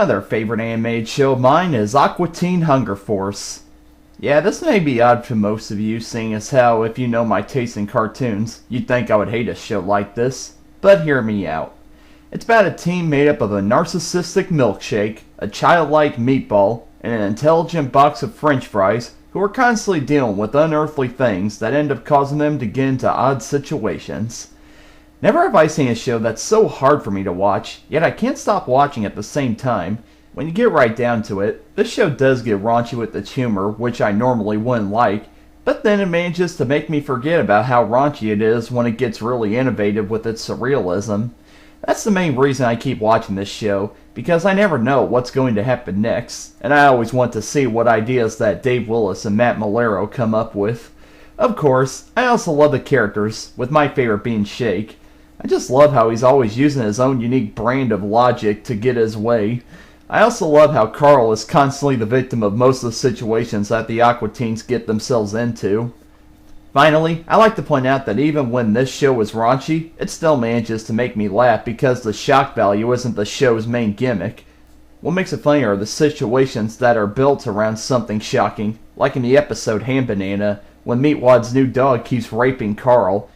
Another favorite animated show of mine is Aqua Teen Hunger Force. Yeah, this may be odd to most of you, seeing as how, if you know my taste in cartoons, you'd think I would hate a show like this, but hear me out. It's about a team made up of a narcissistic milkshake, a childlike meatball, and an intelligent box of french fries who are constantly dealing with unearthly things that end up causing them to get into odd situations. Never have I seen a show that's so hard for me to watch, yet I can't stop watching at the same time. When you get right down to it, this show does get raunchy with its humor, which I normally wouldn't like, but then it manages to make me forget about how raunchy it is when it gets really innovative with its surrealism. That's the main reason I keep watching this show, because I never know what's going to happen next, and I always want to see what ideas that Dave Willis and Matt Malero come up with. Of course, I also love the characters, with my favorite being Shake. I just love how he's always using his own unique brand of logic to get his way. I also love how Carl is constantly the victim of most of the situations that the Aqua Teens get themselves into. Finally, I like to point out that even when this show is raunchy, it still manages to make me laugh because the shock value isn't the show's main gimmick. What makes it funny are the situations that are built around something shocking, like in the episode Ham Banana, when Meatwad's new dog keeps raping Carl.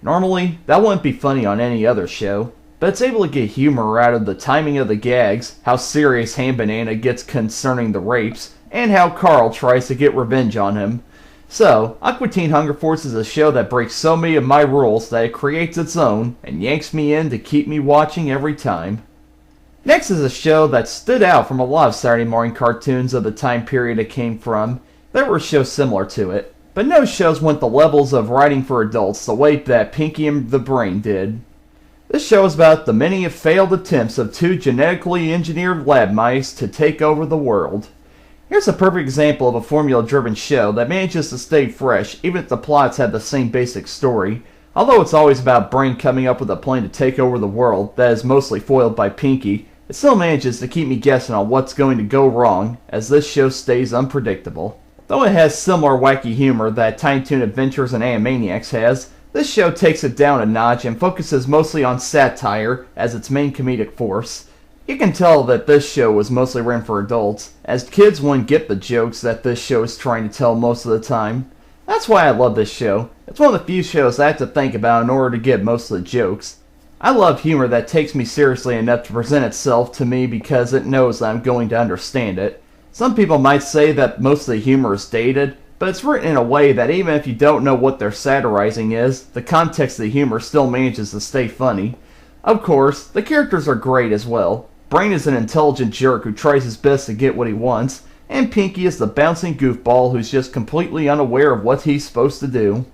Normally, that wouldn't be funny on any other show, but it's able to get humor out of the timing of the gags, how serious Ham Banana gets concerning the rapes, and how Carl tries to get revenge on him. So, Aqua Teen Hunger Force is a show that breaks so many of my rules that it creates its own, and yanks me in to keep me watching every time. Next is a show that stood out from a lot of Saturday morning cartoons of the time period it came from. There were shows similar to it, but no shows went the levels of writing for adults the way that Pinky and the Brain did. This show is about the many failed attempts of two genetically engineered lab mice to take over the world. Here's a perfect example of a formula-driven show that manages to stay fresh even if the plots have the same basic story. Although it's always about Brain coming up with a plan to take over the world that is mostly foiled by Pinky, it still manages to keep me guessing on what's going to go wrong, as this show stays unpredictable. Though it has similar wacky humor that Tiny Toon Adventures and Animaniacs has, this show takes it down a notch and focuses mostly on satire as its main comedic force. You can tell that this show was mostly written for adults, as kids wouldn't get the jokes that this show is trying to tell most of the time. That's why I love this show. It's one of the few shows I have to think about in order to get most of the jokes. I love humor that takes me seriously enough to present itself to me because it knows that I'm going to understand it. Some people might say that most of the humor is dated, but it's written in a way that even if you don't know what they're satirizing is, the context of the humor still manages to stay funny. Of course, the characters are great as well. Brain is an intelligent jerk who tries his best to get what he wants, and Pinky is the bouncing goofball who's just completely unaware of what he's supposed to do.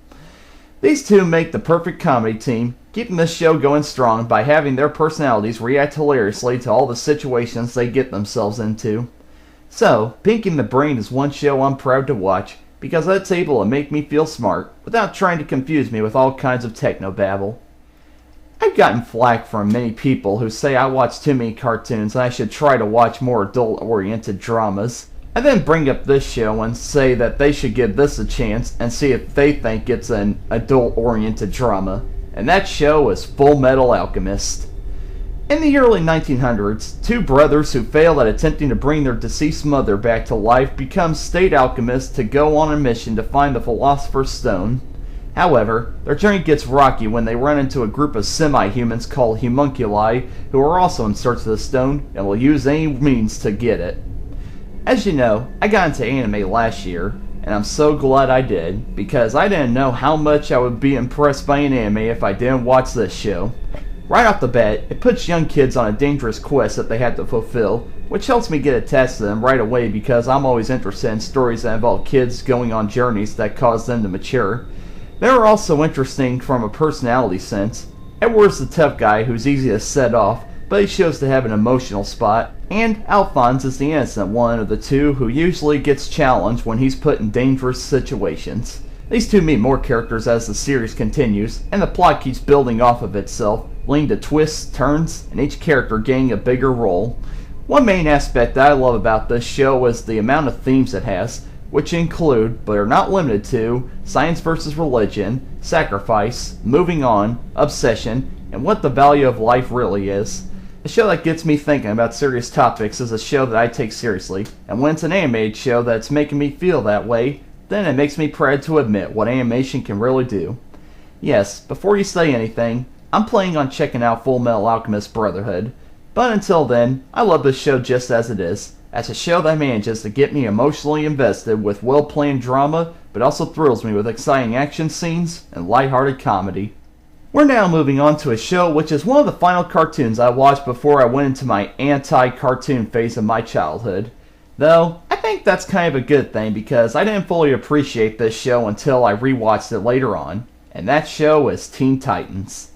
These two make the perfect comedy team, keeping this show going strong by having their personalities react hilariously to all the situations they get themselves into. So, Pinky and the Brain is one show I'm proud to watch, because it's able to make me feel smart, without trying to confuse me with all kinds of technobabble. I've gotten flack from many people who say I watch too many cartoons and I should try to watch more adult-oriented dramas. I then bring up this show and say that they should give this a chance and see if they think it's an adult-oriented drama. And that show is Full Metal Alchemist. In the early 1900s, two brothers who fail at attempting to bring their deceased mother back to life become state alchemists to go on a mission to find the Philosopher's Stone. However, their journey gets rocky when they run into a group of semi-humans called homunculi who are also in search of the stone and will use any means to get it. As you know, I got into anime last year, and I'm so glad I did, because I didn't know how much I would be impressed by an anime if I didn't watch this show. Right off the bat, it puts young kids on a dangerous quest that they have to fulfill, which helps me get attached to them right away because I'm always interested in stories that involve kids going on journeys that cause them to mature. They're also interesting from a personality sense. Edward's the tough guy who's easy to set off, but he shows to have an emotional spot, and Alphonse is the innocent one of the two who usually gets challenged when he's put in dangerous situations. These two meet more characters as the series continues, and the plot keeps building off of itself, leading to twists, turns, and each character gaining a bigger role. One main aspect that I love about this show is the amount of themes it has, which include, but are not limited to, science versus religion, sacrifice, moving on, obsession, and what the value of life really is. A show that gets me thinking about serious topics is a show that I take seriously, and when it's an animated show that's making me feel that way, then it makes me proud to admit what animation can really do. Yes, before you say anything, I'm planning on checking out Full Metal Alchemist Brotherhood, but until then, I love this show just as it is, as a show that manages to get me emotionally invested with well-planned drama, but also thrills me with exciting action scenes and lighthearted comedy. We're now moving on to a show which is one of the final cartoons I watched before I went into my anti-cartoon phase of my childhood. Though, I think that's kind of a good thing because I didn't fully appreciate this show until I rewatched it later on, and that show is Teen Titans.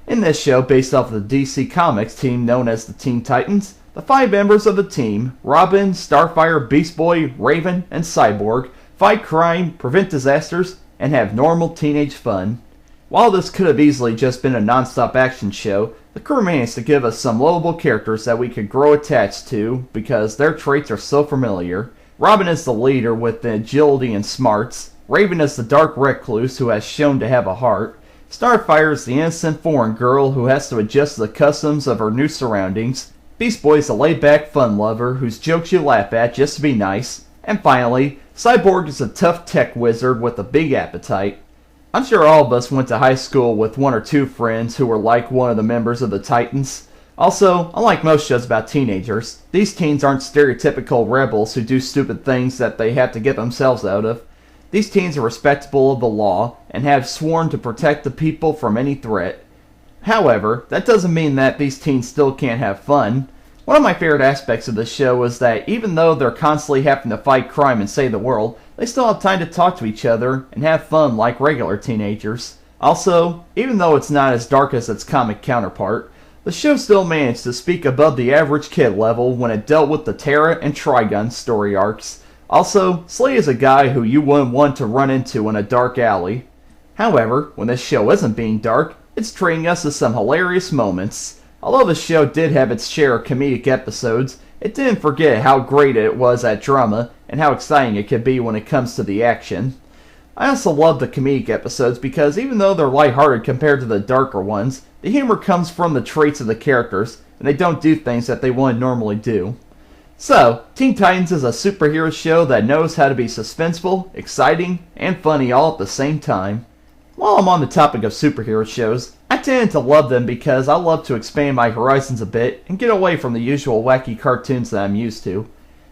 In this show, based off of the DC Comics team known as the Teen Titans, the 5 members of the team, Robin, Starfire, Beast Boy, Raven, and Cyborg, fight crime, prevent disasters, and have normal teenage fun. While this could have easily just been a non-stop action show, the crew managed to give us some lovable characters that we could grow attached to because their traits are so familiar. Robin is the leader with the agility and smarts, Raven is the dark recluse who has shown to have a heart, Starfire is the innocent foreign girl who has to adjust to the customs of her new surroundings, Beast Boy is a laid-back fun lover whose jokes you laugh at just to be nice, and finally, Cyborg is a tough tech wizard with a big appetite. I'm sure all of us went to high school with one or two friends who were like one of the members of the Titans. Also, unlike most shows about teenagers, these teens aren't stereotypical rebels who do stupid things that they have to get themselves out of. These teens are respectable of the law and have sworn to protect the people from any threat. However, that doesn't mean that these teens still can't have fun. One of my favorite aspects of this show is that even though they're constantly having to fight crime and save the world, they still have time to talk to each other and have fun like regular teenagers. Also, even though it's not as dark as its comic counterpart, the show still managed to speak above the average kid level when it dealt with the Terra and Trigun story arcs. Also, Slay is a guy who you wouldn't want to run into in a dark alley. However, when this show isn't being dark, it's treating us to some hilarious moments. Although the show did have its share of comedic episodes, it didn't forget how great it was at drama and how exciting it could be when it comes to the action. I also love the comedic episodes because even though they're lighthearted compared to the darker ones, the humor comes from the traits of the characters, and they don't do things that they wouldn't normally do. So, Teen Titans is a superhero show that knows how to be suspenseful, exciting, and funny all at the same time. While I'm on the topic of superhero shows, I tend to love them because I love to expand my horizons a bit and get away from the usual wacky cartoons that I'm used to.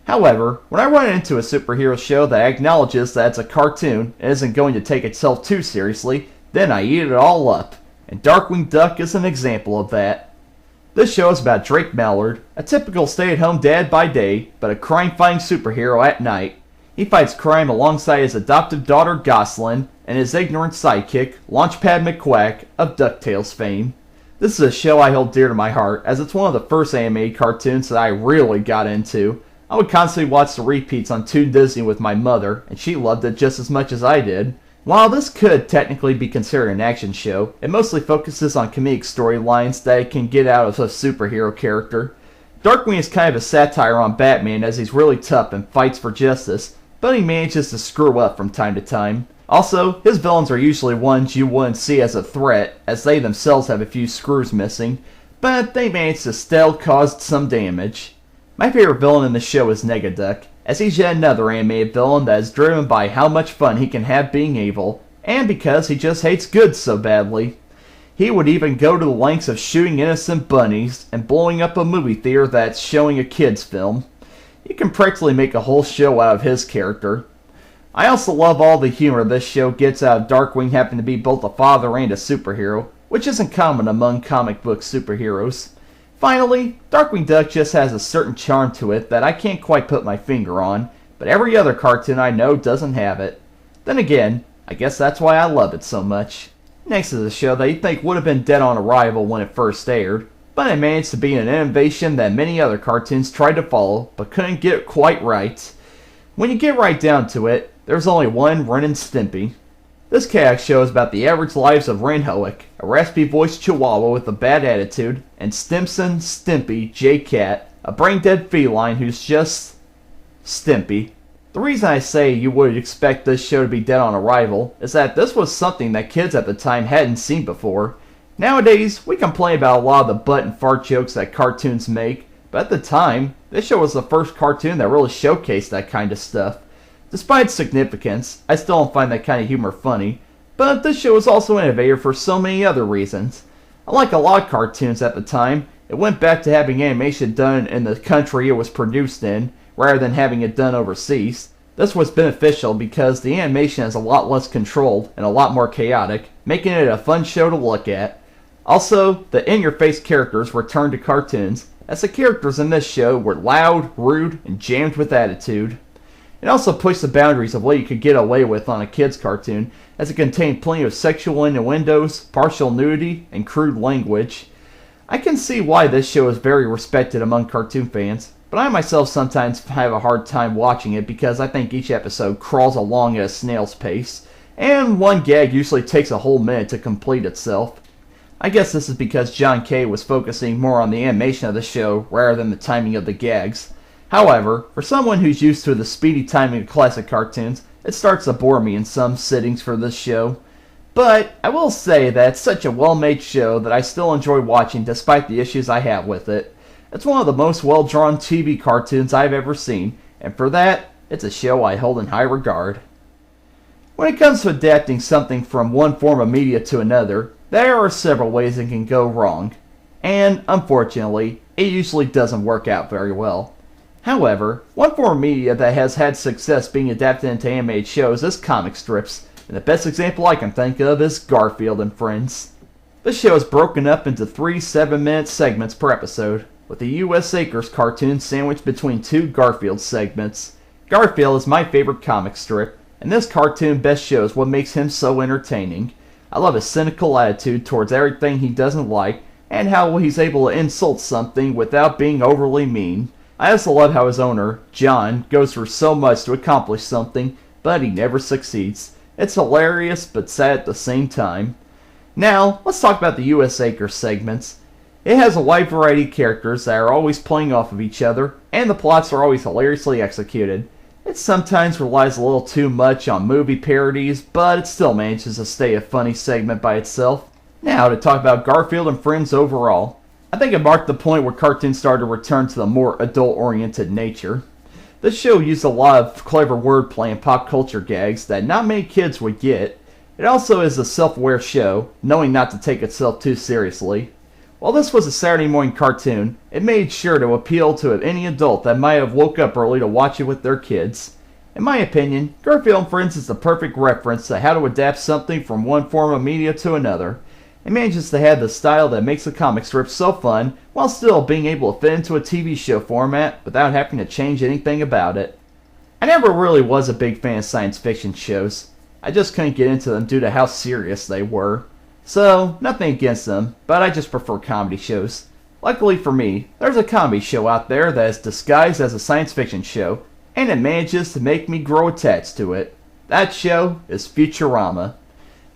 However, when I run into a superhero show that acknowledges that it's a cartoon and isn't going to take itself too seriously, then I eat it all up, and Darkwing Duck is an example of that. This show is about Drake Mallard, a typical stay-at-home dad by day, but a crime-fighting superhero at night. He fights crime alongside his adoptive daughter Goslin and his ignorant sidekick, Launchpad McQuack of DuckTales fame. This is a show I hold dear to my heart, as it's one of the first animated cartoons that I really got into. I would constantly watch the repeats on Toon Disney with my mother, and she loved it just as much as I did. While this could technically be considered an action show, it mostly focuses on comedic storylines that it can get out of a superhero character. Darkwing is kind of a satire on Batman as he's really tough and fights for justice, but he manages to screw up from time to time. Also, his villains are usually ones you wouldn't see as a threat, as they themselves have a few screws missing, but they manage to still cause some damage. My favorite villain in the show is Negaduck, as he's yet another animated villain that is driven by how much fun he can have being evil, and because he just hates good so badly. He would even go to the lengths of shooting innocent bunnies and blowing up a movie theater that's showing a kids' film. You can practically make a whole show out of his character. I also love all the humor this show gets out of Darkwing having to be both a father and a superhero, which isn't common among comic book superheroes. Finally, Darkwing Duck just has a certain charm to it that I can't quite put my finger on, but every other cartoon I know doesn't have it. Then again, I guess that's why I love it so much. Next is a show that you'd think would have been dead on arrival when it first aired, but it managed to be an innovation that many other cartoons tried to follow, but couldn't get it quite right. When you get right down to it, there's only one Ren and Stimpy. This kayak show is about the average lives of Ren Hoek, a raspy-voiced chihuahua with a bad attitude, and Stimpson Stimpy J Cat, a brain-dead feline who's just Stimpy. The reason I say you would expect this show to be dead on arrival is that this was something that kids at the time hadn't seen before. Nowadays, we complain about a lot of the butt and fart jokes that cartoons make, but at the time, this show was the first cartoon that really showcased that kind of stuff. Despite its significance, I still don't find that kind of humor funny, but this show was also innovative for so many other reasons. Unlike a lot of cartoons at the time, it went back to having animation done in the country it was produced in, rather than having it done overseas. This was beneficial because the animation is a lot less controlled and a lot more chaotic, making it a fun show to look at. Also, the in-your-face characters returned to cartoons, as the characters in this show were loud, rude, and jammed with attitude. It also pushed the boundaries of what you could get away with on a kid's cartoon, as it contained plenty of sexual innuendos, partial nudity, and crude language. I can see why this show is very respected among cartoon fans, but I myself sometimes have a hard time watching it because I think each episode crawls along at a snail's pace, and one gag usually takes a whole minute to complete itself. I guess this is because John K. was focusing more on the animation of the show rather than the timing of the gags. However, for someone who's used to the speedy timing of classic cartoons, it starts to bore me in some sittings for this show. But I will say that it's such a well-made show that I still enjoy watching despite the issues I have with it. It's one of the most well-drawn TV cartoons I've ever seen, and for that, it's a show I hold in high regard. When it comes to adapting something from one form of media to another, there are several ways it can go wrong, and unfortunately, it usually doesn't work out very well. However, one form of media that has had success being adapted into animated shows is comic strips, and the best example I can think of is Garfield and Friends. This show is broken up into 3 7-minute segments per episode, with the U.S. Acres cartoon sandwiched between 2 Garfield segments. Garfield is my favorite comic strip, and this cartoon best shows what makes him so entertaining. I love his cynical attitude towards everything he doesn't like, and how he's able to insult something without being overly mean. I also love how his owner, John, goes through so much to accomplish something, but he never succeeds. It's hilarious, but sad at the same time. Now, let's talk about the U.S. Acres segments. It has a wide variety of characters that are always playing off of each other, and the plots are always hilariously executed. It sometimes relies a little too much on movie parodies, but it still manages to stay a funny segment by itself. Now to talk about Garfield and Friends overall. I think it marked the point where cartoons started to return to the more adult-oriented nature. This show used a lot of clever wordplay and pop culture gags that not many kids would get. It also is a self-aware show, knowing not to take itself too seriously. While this was a Saturday morning cartoon, it made sure to appeal to any adult that might have woke up early to watch it with their kids. In my opinion, Garfield and Friends is the perfect reference to how to adapt something from one form of media to another. It manages to have the style that makes the comic strip so fun, while still being able to fit into a TV show format without having to change anything about it. I never really was a big fan of science fiction shows. I just couldn't get into them due to how serious they were. So, nothing against them, but I just prefer comedy shows. Luckily for me, there's a comedy show out there that is disguised as a science fiction show, and it manages to make me grow attached to it. That show is Futurama.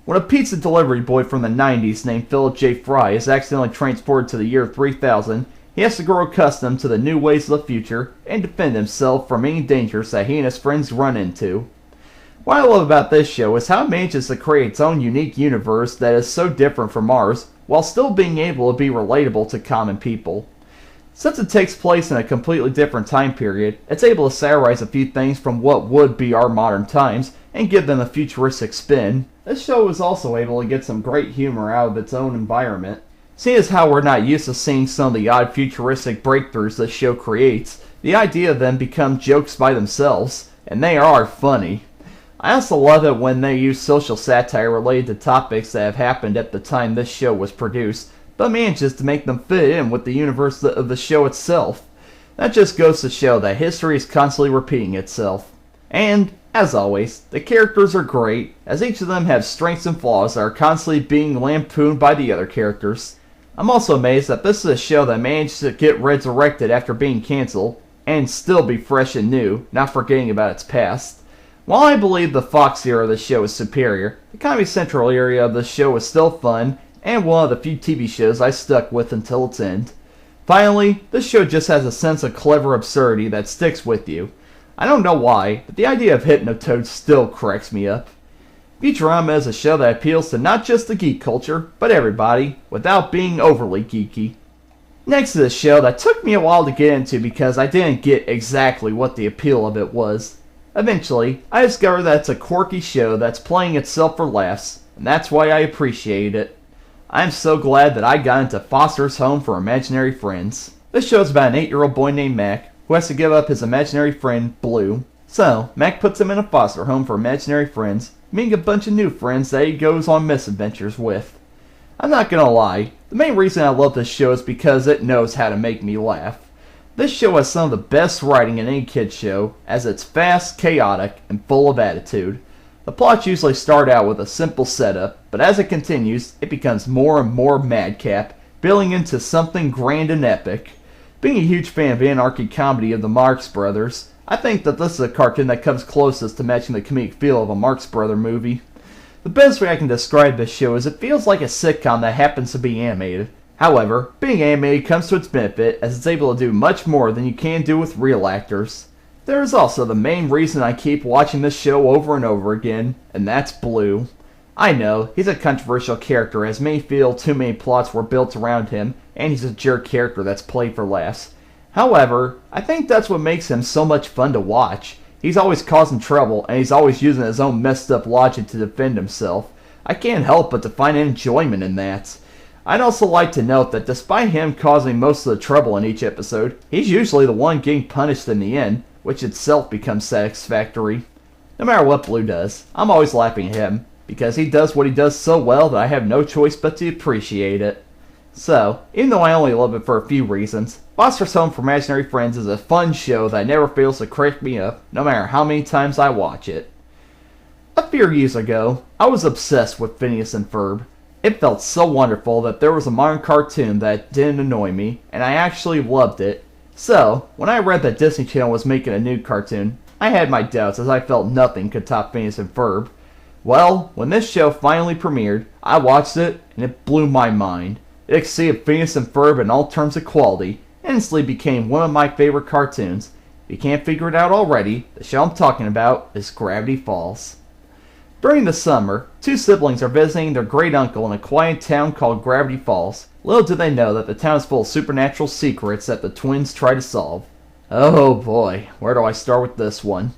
When a pizza delivery boy from the 90s named Philip J. Fry is accidentally transported to the year 3000, he has to grow accustomed to the new ways of the future and defend himself from any dangers that he and his friends run into. What I love about this show is how it manages to create its own unique universe that is so different from ours, while still being able to be relatable to common people. Since it takes place in a completely different time period, it's able to satirize a few things from what would be our modern times and give them a futuristic spin. This show is also able to get some great humor out of its own environment. Seeing as how we're not used to seeing some of the odd futuristic breakthroughs this show creates, the idea of them become jokes by themselves, and they are funny. I also love it when they use social satire related to topics that have happened at the time this show was produced, but manages to make them fit in with the universe of the show itself. That just goes to show that history is constantly repeating itself. And, as always, the characters are great, as each of them have strengths and flaws that are constantly being lampooned by the other characters. I'm also amazed that this is a show that managed to get resurrected after being cancelled, and still be fresh and new, not forgetting about its past. While I believe the Fox era of the show is superior, the Comedy Central area of the show is still fun, and one of the few TV shows I stuck with until its end. Finally, this show just has a sense of clever absurdity that sticks with you. I don't know why, but the idea of Hypnotoad still cracks me up. Futurama is a show that appeals to not just the geek culture, but everybody, without being overly geeky. Next is a show that took me a while to get into because I didn't get exactly what the appeal of it was. Eventually, I discovered that it's a quirky show that's playing itself for laughs, and that's why I appreciate it. I'm so glad that I got into Foster's Home for Imaginary Friends. This show is about an 8-year-old boy named Mac who has to give up his imaginary friend, Blue. So, Mac puts him in a foster home for imaginary friends, meeting a bunch of new friends that he goes on misadventures with. I'm not gonna lie, the main reason I love this show is because it knows how to make me laugh. This show has some of the best writing in any kid's show, as it's fast, chaotic, and full of attitude. The plots usually start out with a simple setup, but as it continues, it becomes more and more madcap, building into something grand and epic. Being a huge fan of anarchy comedy of the Marx Brothers, I think that this is a cartoon that comes closest to matching the comedic feel of a Marx Brother movie. The best way I can describe this show is it feels like a sitcom that happens to be animated. However, being animated comes to its benefit as it's able to do much more than you can do with real actors. There is also the main reason I keep watching this show over and over again, and that's Blue. I know, he's a controversial character as many feel too many plots were built around him, and he's a jerk character that's played for laughs. However, I think that's what makes him so much fun to watch. He's always causing trouble, and he's always using his own messed up logic to defend himself. I can't help but to find enjoyment in that. I'd also like to note that despite him causing most of the trouble in each episode, he's usually the one getting punished in the end, which itself becomes satisfactory. No matter what Blue does, I'm always laughing at him, because he does what he does so well that I have no choice but to appreciate it. So, even though I only love it for a few reasons, Foster's Home for Imaginary Friends is a fun show that never fails to crack me up, no matter how many times I watch it. A few years ago, I was obsessed with Phineas and Ferb. It felt so wonderful that there was a modern cartoon that didn't annoy me, and I actually loved it. So, when I read that Disney Channel was making a new cartoon, I had my doubts as I felt nothing could top Phineas and Ferb. Well, when this show finally premiered, I watched it, and it blew my mind. It exceeded Phineas and Ferb in all terms of quality, and instantly became one of my favorite cartoons. If you can't figure it out already, the show I'm talking about is Gravity Falls. During the summer, two siblings are visiting their great uncle in a quiet town called Gravity Falls. Little do they know that the town is full of supernatural secrets that the twins try to solve. Oh boy, where do I start with this one?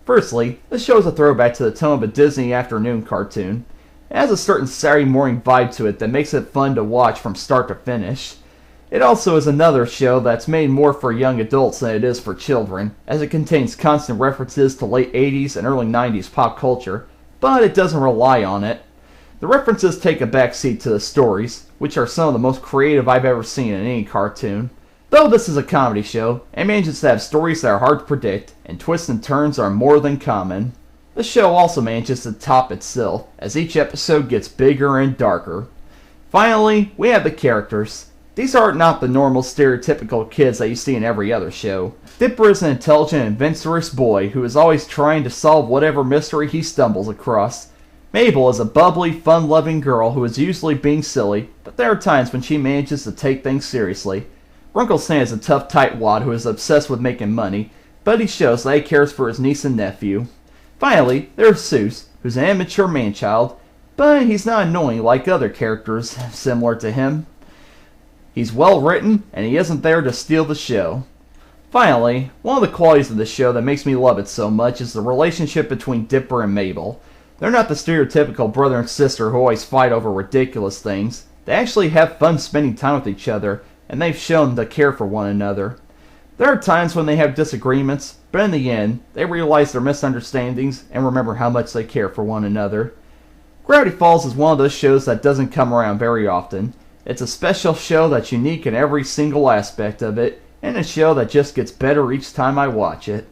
Firstly, this show is a throwback to the tone of a Disney afternoon cartoon. It has a certain Saturday morning vibe to it that makes it fun to watch from start to finish. It also is another show that's made more for young adults than it is for children, as it contains constant references to late 80s and early 90s pop culture, but it doesn't rely on it. The references take a backseat to the stories, which are some of the most creative I've ever seen in any cartoon. Though this is a comedy show, it manages to have stories that are hard to predict, and twists and turns are more than common. The show also manages to top itself, as each episode gets bigger and darker. Finally, we have the characters. These are not the normal stereotypical kids that you see in every other show. Dipper is an intelligent, adventurous boy who is always trying to solve whatever mystery he stumbles across. Mabel is a bubbly, fun-loving girl who is usually being silly, but there are times when she manages to take things seriously. Runkle is a tough tightwad who is obsessed with making money, but he shows that he cares for his niece and nephew. Finally, there's Seuss, who's an immature man-child, but he's not annoying like other characters similar to him. He's well written, and he isn't there to steal the show. Finally, one of the qualities of the show that makes me love it so much is the relationship between Dipper and Mabel. They're not the stereotypical brother and sister who always fight over ridiculous things. They actually have fun spending time with each other, and they've shown to care for one another. There are times when they have disagreements, but in the end, they realize their misunderstandings and remember how much they care for one another. Gravity Falls is one of those shows that doesn't come around very often. It's a special show that's unique in every single aspect of it, and a show that just gets better each time I watch it.